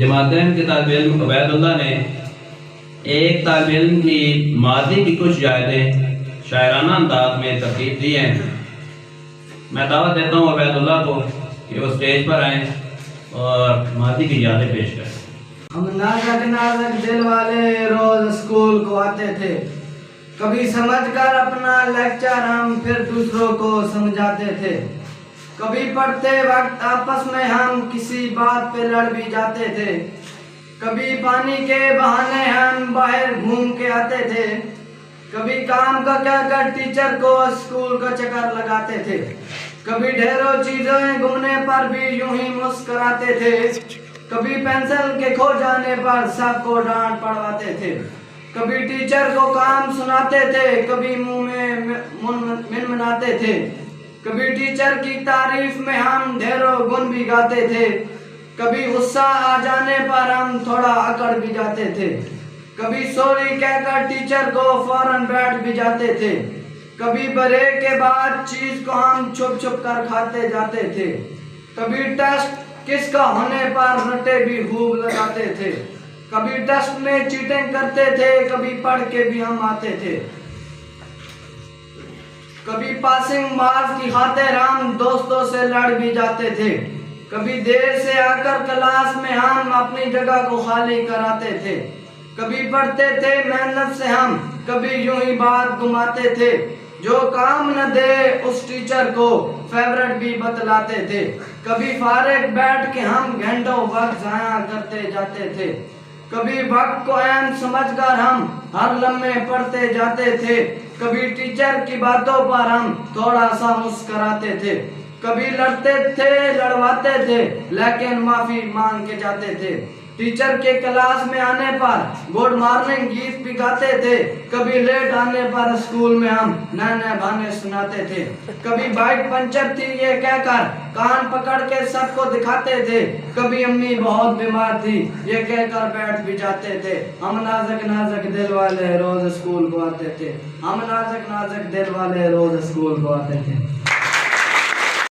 जमातैन के तालिब इल्म उबैदुल्लाह ने एक तालिब इल्म की मादी की कुछ जायदें शायराना अंदाज में तरतीब दी हैं। मैं दावत देता हूँ उबैदुल्लाह को कि वो स्टेज पर आएँ और मादी की यादें पेश करें। हम नाज़क नाज़क दिल वाले रोज स्कूल को आते थे, कभी समझकर अपना लेक्चर हम फिर दूसरों को समझाते थे। कभी पढ़ते वक्त आपस में हम किसी बात पे लड़ भी जाते थे। कभी पानी के बहाने हम बाहर घूम के आते थे। कभी काम का कहकर टीचर को स्कूल का चक्कर लगाते थे। कभी ढेरों चीजें घूमने पर भी यूं ही मुस्कुराते थे। कभी पेंसिल के खो जाने पर सबको डांट पड़वाते थे। कभी टीचर को काम सुनाते थे, कभी मुंह में मिनमिनाते थे। कभी टीचर की तारीफ में हम ढेरों गुण भी गाते थे। कभी गुस्सा आ जाने पर हम थोड़ा अकड़ भी जाते थे। कभी सॉरी कहकर टीचर को फौरन बैठ भी जाते थे। कभी ब्रेक के बाद चीज को हम छुप छुप कर खाते जाते थे। कभी टेस्ट किसका होने पर रटे भी खूब लगाते थे। कभी टेस्ट में चीटिंग करते थे, कभी पढ़ के भी हम आते थे। कभी पासिंग मार्क्स की खातिर हम दोस्तों से लड़ भी जाते थे। कभी देर से आकर क्लास में हम अपनी जगह को खाली कराते थे। कभी पढ़ते थे मेहनत से हम, कभी यूं ही बात घुमाते थे। जो काम न दे उस टीचर को फेवरेट भी बतलाते थे। कभी फारिग बैठ के हम घंटों वक्त जाया करते जाते थे। कभी वक्त को अहम समझकर हम हर लम्हे पढ़ते जाते थे। कभी टीचर की बातों पर हम थोड़ा सा मुस्कुराते थे। कभी लड़ते थे, लड़वाते थे, लेकिन माफी मांग के जाते थे। टीचर के क्लास में आने पर गुड मॉर्निंग गीत भी गाते थे। कभी लेट आने पर स्कूल में हम नए नए बहाने सुनाते थे। कभी बाइक पंचर थी ये कहकर कान पकड़ के सबको दिखाते थे। कभी अम्मी बहुत बीमार थी ये कहकर बैठ भी जाते थे। हम नाज़क नाज़क दिल वाले रोज स्कूल को आते थे। हम नाज़क नाज़क दिल वाले रोज स्कूल को आते थे।